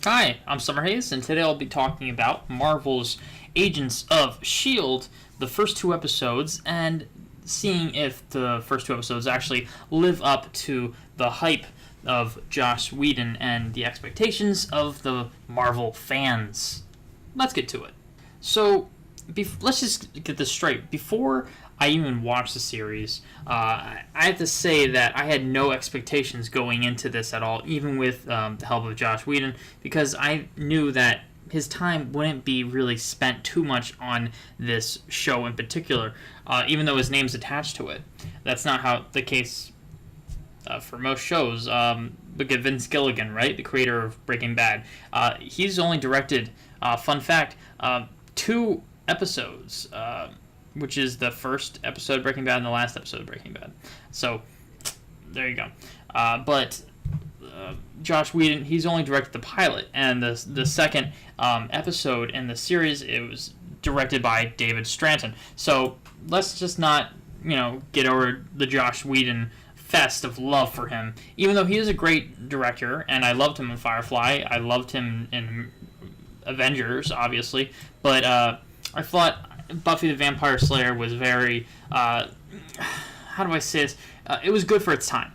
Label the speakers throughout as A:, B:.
A: Hi, I'm Summer Hayes, and today I'll be talking about Marvel's Agents of S.H.I.E.L.D., the first two episodes, and seeing if the first two episodes actually live up to the hype of Joss Whedon and the expectations of the Marvel fans. Let's get to it. So, let's just get this straight. Before I even watched the series, I have to say that I had no expectations going into this at all, even with the help of Joss Whedon, because I knew that his time wouldn't be really spent too much on this show in particular, even though his name's attached to it. That's not how the case for most shows. Look at Vince Gilligan, right? The creator of Breaking Bad. He's only directed, fun fact, 2 episodes, which is the first episode of Breaking Bad and the last episode of Breaking Bad. So, there you go. But Joss Whedon, he's only directed the pilot, and the second episode in the series, it was directed by David Stratton. So, let's just not, get over the Joss Whedon fest of love for him. Even though he is a great director, and I loved him in Firefly, I loved him in Avengers, obviously, but I thought Buffy the Vampire Slayer was very, how do I say this? It was good for its time,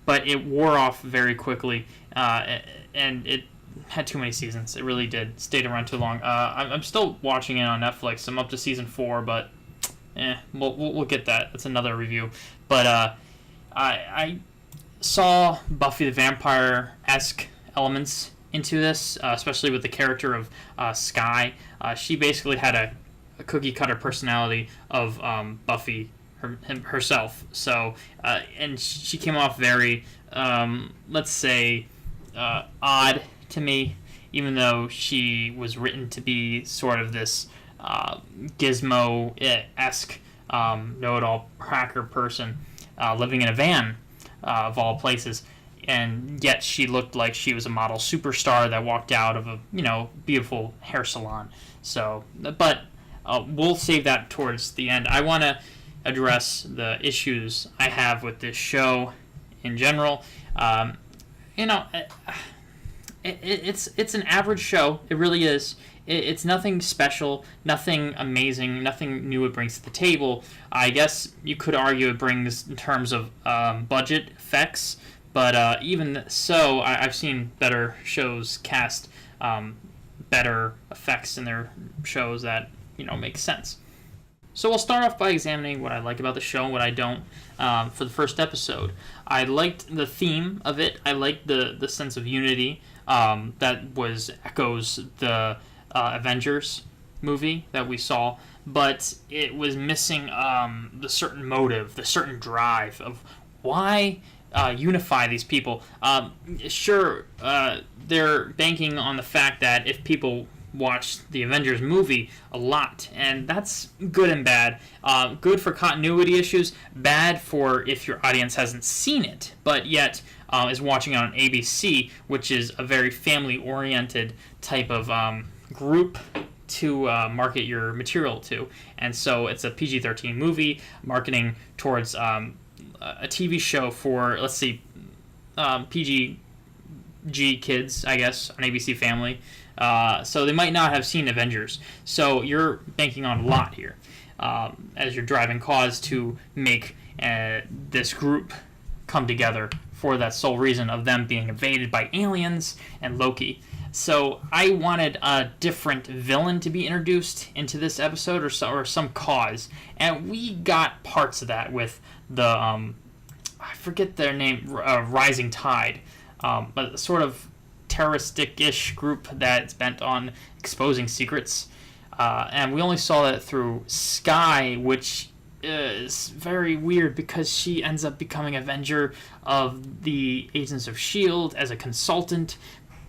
A: but it wore off very quickly, and it had too many seasons. It really did. Stayed around too long. I'm still watching it on Netflix. I'm up to season 4, but we'll get that. That's another review. But I saw Buffy the Vampire-esque elements into this, especially with the character of Skye. She basically had a cookie cutter personality of Buffy herself. So, and she came off very, let's say, odd to me, even though she was written to be sort of this Gizmo-esque know-it-all hacker person living in a van of all places. And yet she looked like she was a model superstar that walked out of a, beautiful hair salon. So, but we'll save that towards the end. I want to address the issues I have with this show in general. It's an average show. It really is. It's nothing special, nothing amazing, nothing new it brings to the table. I guess you could argue it brings in terms of budget effects. But even so, I've seen better shows cast better effects in their shows that, make sense. So I'll start off by examining what I like about the show and what I don't for the first episode. I liked the theme of it. I liked the sense of unity that echoes the Avengers movie that we saw. But it was missing the certain motive, the certain drive of why unify these people. Sure, they're banking on the fact that if people watch the Avengers movie a lot, and that's good and bad. Good for continuity issues, bad for if your audience hasn't seen it, but yet is watching it on ABC, which is a very family-oriented type of group to market your material to. And so it's a PG-13 movie marketing towards a TV show for, let's see, PG kids, I guess, on ABC Family. So they might not have seen Avengers. So you're banking on a lot here as your driving cause to make this group come together for that sole reason of them being invaded by aliens and Loki. So I wanted a different villain to be introduced into this episode or some cause. And we got parts of that with the, I forget their name, Rising Tide. But sort of terroristic-ish group that's bent on exposing secrets. And we only saw that through Skye, which is very weird because she ends up becoming Avenger of the Agents of S.H.I.E.L.D. as a consultant.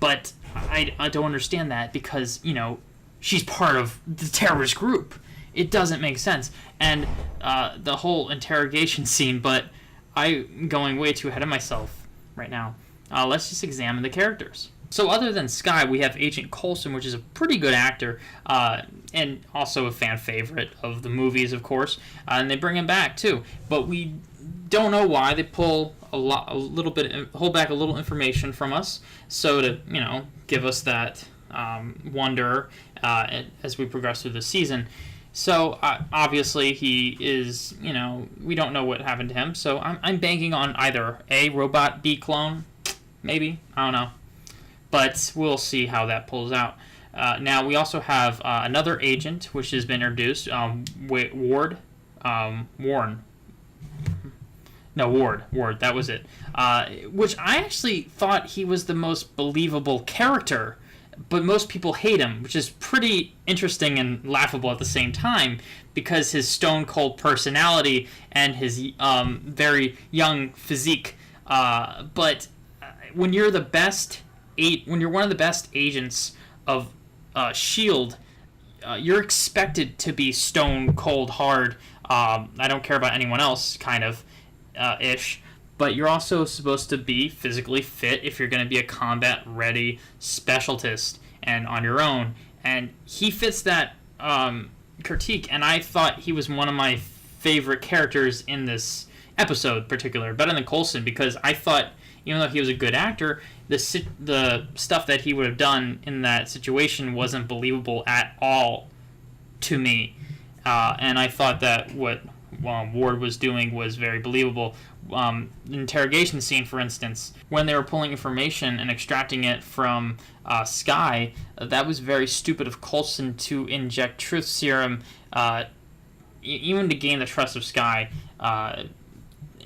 A: But I don't understand that because, she's part of the terrorist group. It doesn't make sense. And the whole interrogation scene, but I'm going way too ahead of myself right now. Let's just examine the characters. So other than Skye, we have Agent Coulson, which is a pretty good actor, and also a fan favorite of the movies, of course. And they bring him back, too. But we don't know why they pull hold back a little information from us, so to give us that wonder as we progress through the season. So obviously he is, we don't know what happened to him. So I'm banking on either A, robot, B, clone, maybe, I don't know, but we'll see how that pulls out. Now we also have another agent which has been introduced, Ward, Warren. No, Ward, that was it. Which I actually thought he was the most believable character, but most people hate him, which is pretty interesting and laughable at the same time, because his stone cold personality and his very young physique. But when you're when you're one of the best agents of S.H.I.E.L.D., you're expected to be stone cold hard. I don't care about anyone else, kind of ish. But you're also supposed to be physically fit if you're going to be a combat-ready specialist and on your own. And he fits that critique, and I thought he was one of my favorite characters in this episode, particular, better than Coulson, because I thought, even though he was a good actor, the stuff that he would have done in that situation wasn't believable at all to me. And I thought that what Ward was doing was very believable. The interrogation scene, for instance, when they were pulling information and extracting it from S.H.I.E.L.D., that was very stupid of Coulson to inject truth serum, even to gain the trust of S.H.I.E.L.D.,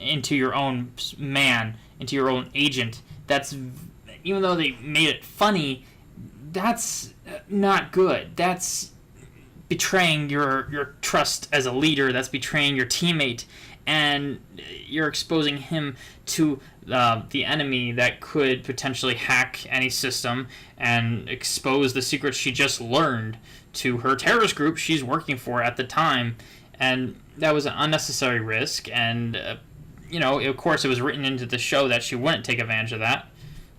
A: into your own man, into your own agent. That's, even though they made it funny, that's not good. That's betraying your trust as a leader. That's betraying your teammate, and you're exposing him to the enemy that could potentially hack any system and expose the secrets she just learned to her terrorist group she's working for at the time. And that was an unnecessary risk, and of course it was written into the show that she wouldn't take advantage of that.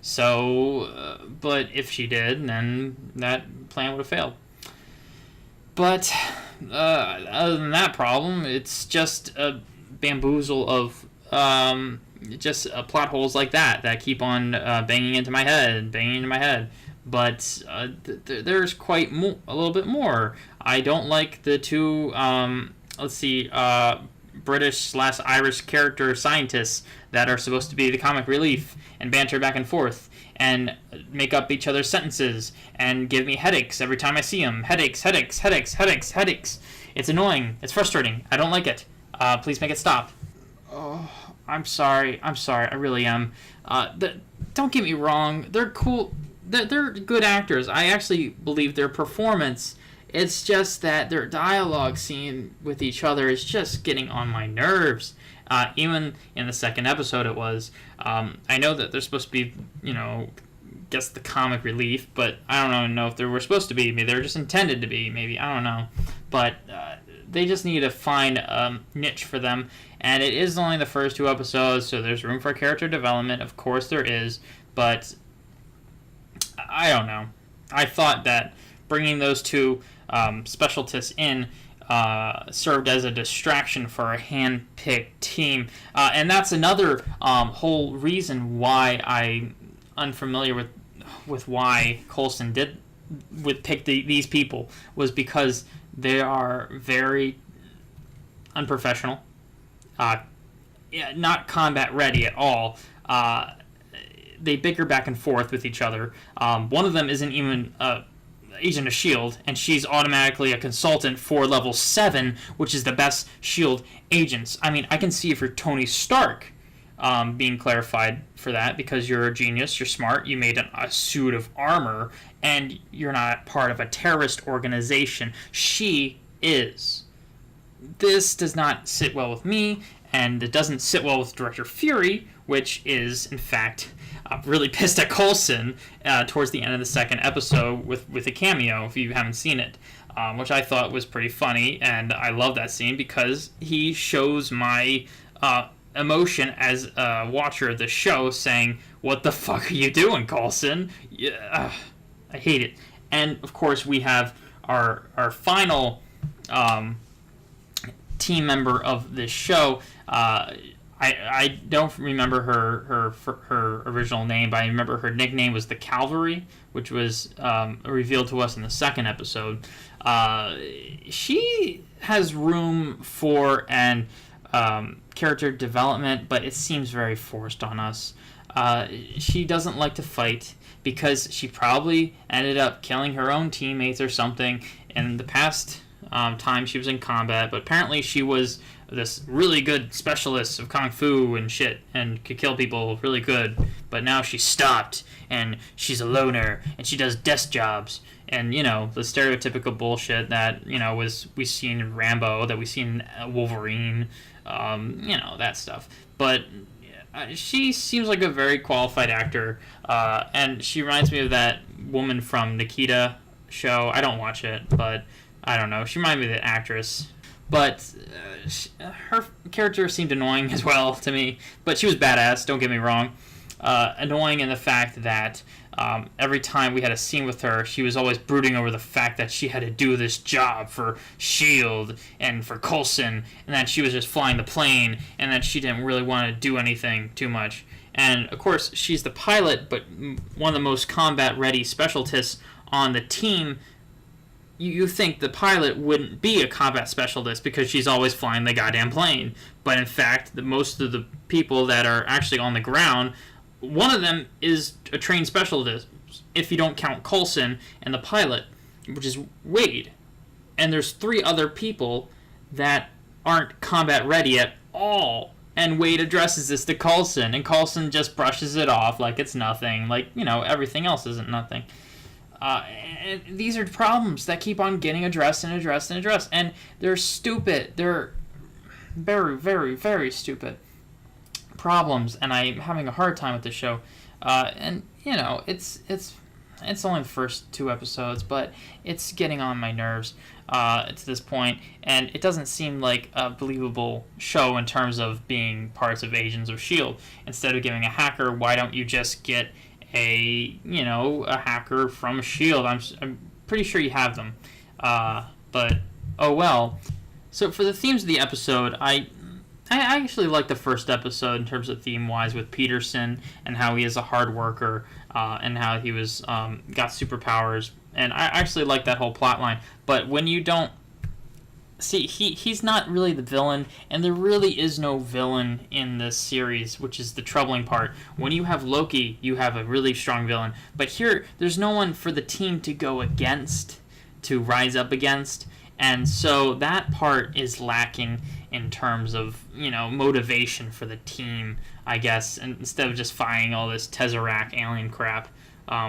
A: So but if she did, then that plan would have failed. But other than that problem, it's just a bamboozle of just plot holes like that keep on banging into my head. But there's quite a little bit more. I don't like the two, British/Irish character scientists that are supposed to be the comic relief and banter back and forth and make up each other's sentences and give me headaches every time I see them. Headaches. It's annoying. It's frustrating. I don't like it. Please make it stop. Oh, I'm sorry. I really am. Don't get me wrong. They're cool. They're good actors. I actually believe their performance. It's just that their dialogue scene with each other is just getting on my nerves. Even in the second episode it was. I know that they're supposed to be, guess the comic relief, but I don't know if they were supposed to be. Maybe they were just intended to be, maybe. I don't know. But they just need to find a niche for them. And it is only the first two episodes, so there's room for character development. Of course there is. But I don't know. I thought that bringing those two specialists in served as a distraction for a hand-picked team. And that's another whole reason why I'm unfamiliar with why Coulson would pick these people, was because they are very unprofessional, not combat ready at all. They bicker back and forth with each other. One of them isn't even agent of S.H.I.E.L.D., and she's automatically a consultant for level 7, which is the best S.H.I.E.L.D. agents. I mean, I can see if you're Tony Stark being clarified for that, because you're a genius, you're smart, you made a suit of armor, and you're not part of a terrorist organization. She is. This does not sit well with me, and it doesn't sit well with Director Fury, which is, in fact, really pissed at Coulson towards the end of the second episode with a cameo, if you haven't seen it, which I thought was pretty funny, and I love that scene because he shows my emotion as a watcher of the show, saying, "What the fuck are you doing, Coulson?" Yeah, I hate it. And, of course, we have our final team member of this show. I don't remember her original name, but I remember her nickname was the Cavalry, which was revealed to us in the second episode. She has room for an character development, but it seems very forced on us. She doesn't like to fight because she probably ended up killing her own teammates or something in the past time she was in combat, but apparently she was this really good specialist of kung fu and shit and could kill people really good, but now she's stopped and she's a loner and she does desk jobs and, you know, the stereotypical bullshit that, you know, was we seen in Rambo, that we seen in Wolverine, you know, that stuff. But she seems like a very qualified actor, and she reminds me of that woman from Nikita show. I don't watch it, but I don't know. She reminded me of the actress. But her character seemed annoying as well to me. But she was badass, don't get me wrong. Annoying in the fact that every time we had a scene with her, she was always brooding over the fact that she had to do this job for S.H.I.E.L.D. and for Coulson, and that she was just flying the plane, and that she didn't really want to do anything too much. And, of course, she's the pilot, but one of the most combat-ready specialists on the team. You think the pilot wouldn't be a combat specialist because she's always flying the goddamn plane. But in fact, most of the people that are actually on the ground, one of them is a trained specialist, if you don't count Coulson and the pilot, which is Wade. And there's 3 other people that aren't combat ready at all. And Wade addresses this to Coulson, and Coulson just brushes it off like it's nothing. Like, you know, everything else isn't nothing. And these are problems that keep on getting addressed and addressed and addressed. And they're stupid. They're very, very, very stupid problems. And I'm having a hard time with this show. And, you know, it's only the first 2 episodes, but it's getting on my nerves to this point. And it doesn't seem like a believable show in terms of being parts of Agents of S.H.I.E.L.D. Instead of giving a hacker, why don't you just get a hacker from S.H.I.E.L.D. I'm pretty sure you have them, but oh well. So for the themes of the episode, I actually like the first episode in terms of theme wise with Peterson and how he is a hard worker, and how he was got superpowers, and I actually like that whole plot line. But when you don't see, he's not really the villain, and there really is no villain in this series, which is the troubling part. When you have Loki, you have a really strong villain, but here there's no one for the team to go against, to rise up against, and so that part is lacking in terms of, you know, motivation for the team, I guess, and instead of just fighting all this Tesseract alien crap,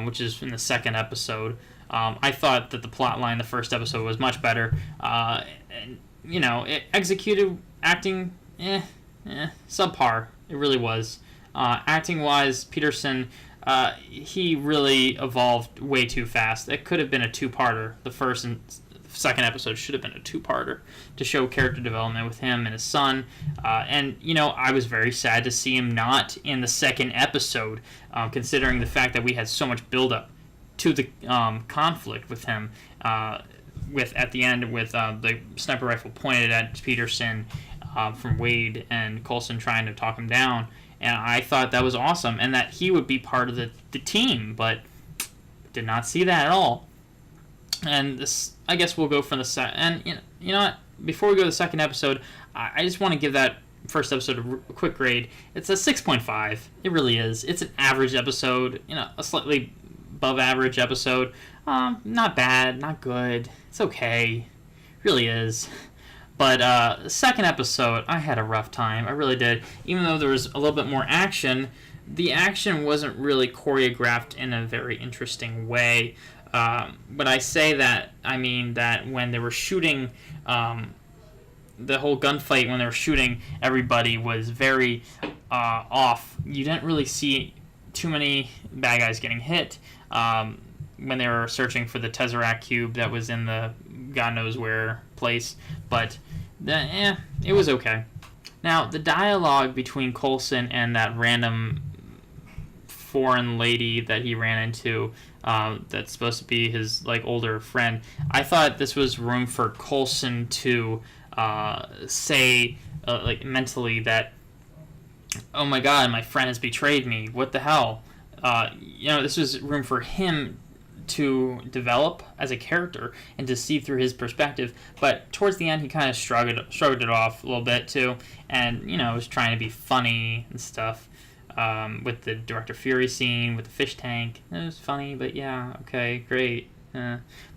A: which is in the second episode. I thought that the plot line in the first episode was much better. And, you know, it executed acting, subpar. It really was. Acting-wise, Peterson, he really evolved way too fast. It could have been a 2-parter. The first and second episode should have been a 2-parter to show character development with him and his son. And, you know, I was very sad to see him not in the second episode, considering the fact that we had so much build-up to the conflict with him, at the end with the sniper rifle pointed at Peterson from Wade and Coulson trying to talk him down, and I thought that was awesome and that he would be part of the team, but did not see that at all. And this, I guess we'll go from the and you know what? Before we go to the second episode, I just want to give that first episode a quick grade. It's a 6.5. It really is. It's an average episode, you know, a slightly above average episode. Not bad, not good. It's okay. Really is. But the second episode, I had a rough time. I really did. Even though there was a little bit more action, the action wasn't really choreographed in a very interesting way. But I say that, I mean that when they were shooting, the whole gunfight, when they were shooting, everybody was very off. You didn't really see too many bad guys getting hit. When they were searching for the Tesseract cube that was in the God knows where place, but it was okay. Now, the dialogue between Coulson and that random foreign lady that he ran into, that's supposed to be his older friend, I thought this was room for Coulson to say mentally that oh my god, my friend has betrayed me. What the hell? This was room for him to develop as a character and to see through his perspective. But towards the end, he kind of shrugged it off a little bit too, and was trying to be funny and stuff. With the Director Fury scene with the fish tank, it was funny, but yeah, okay, great.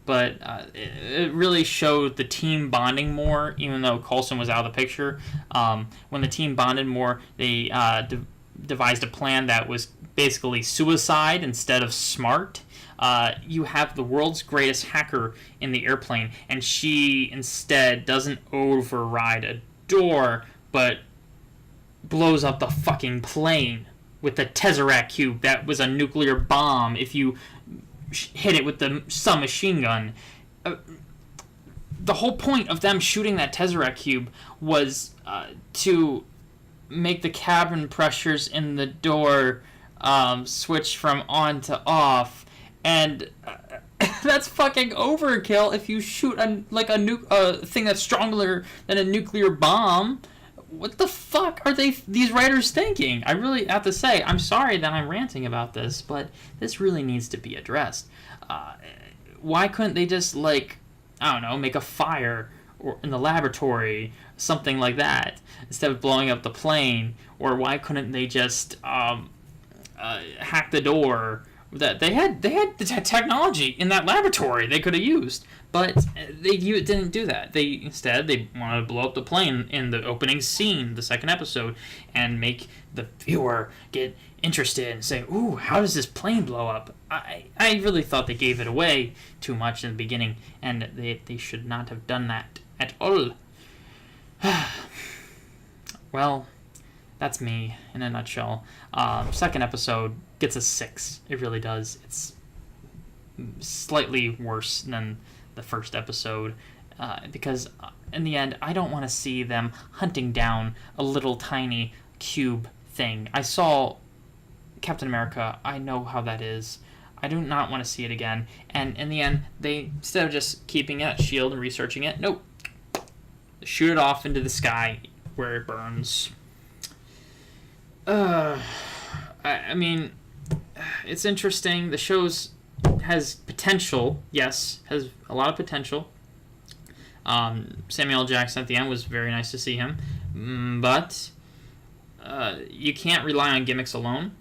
A: But it really showed the team bonding more, even though Coulson was out of the picture. When the team bonded more, they devised a plan that was basically suicide instead of smart. You have the world's greatest hacker in the airplane, and she instead doesn't override a door, but blows up the fucking plane with the Tesseract cube that was a nuclear bomb if you hit it with the submachine gun. The whole point of them shooting that Tesseract cube was to make the cabin pressures in the door switch from on to off, and that's fucking overkill if you shoot a thing that's stronger than a nuclear bomb. What the fuck are these writers thinking? I really have to say, I'm sorry that I'm ranting about this, but this really needs to be addressed. Why couldn't they just, make a fire or in the laboratory, something like that, instead of blowing up the plane? Or why couldn't they just hack the door? That they had the technology in that laboratory they could have used, but they didn't do that. Instead they wanted to blow up the plane in the opening scene, the second episode, and make the viewer get interested and say, "Ooh, how does this plane blow up?" I really thought they gave it away too much in the beginning, and they should not have done that at all. Well, that's me in a nutshell. Second episode gets a 6. It really does. It's slightly worse than the first episode because in the end, I don't want to see them hunting down a little tiny cube thing. I saw Captain America. I know how that is. I do not want to see it again. And in the end, they, instead of just keeping it at S.H.I.E.L.D. and researching it, nope. Shoot it off into the sky where it burns. I mean, it's interesting. The show's has potential. Yes, has a lot of potential. Samuel L. Jackson at the end was very nice to see him, but you can't rely on gimmicks alone.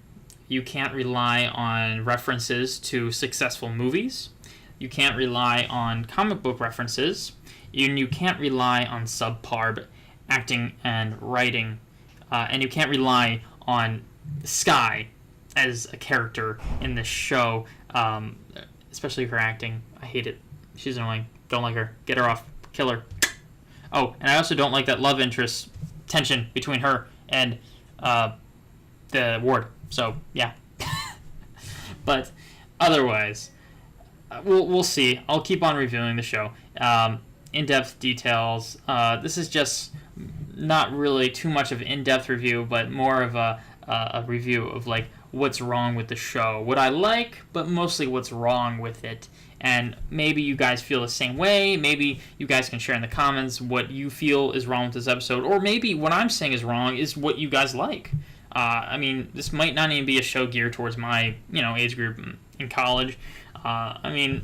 A: You can't rely on references to successful movies. You can't rely on comic book references. You can't rely on subpar acting and writing, and you can't rely on Sky as a character in this show, especially her acting. I hate it. She's annoying. Don't like her. Get her off. Kill her. Oh, and I also don't like that love interest tension between her and the ward. So, yeah. But otherwise, we'll see. I'll keep on reviewing the show. In-depth details. This is just not really too much of an in-depth review, but more of a review of what's wrong with the show. What I like, but mostly what's wrong with it. And maybe you guys feel the same way. Maybe you guys can share in the comments what you feel is wrong with this episode. Or maybe what I'm saying is wrong is what you guys like. I mean, this might not even be a show geared towards my, age group in college. I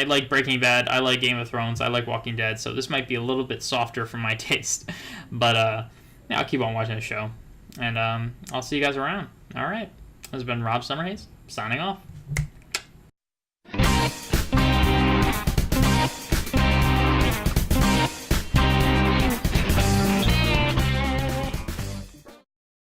A: like Breaking Bad. I like Game of Thrones. I like Walking Dead. So this might be a little bit softer for my taste. But I'll keep on watching the show. And I'll see you guys around. All right. This has been Rob Summerhays, signing off.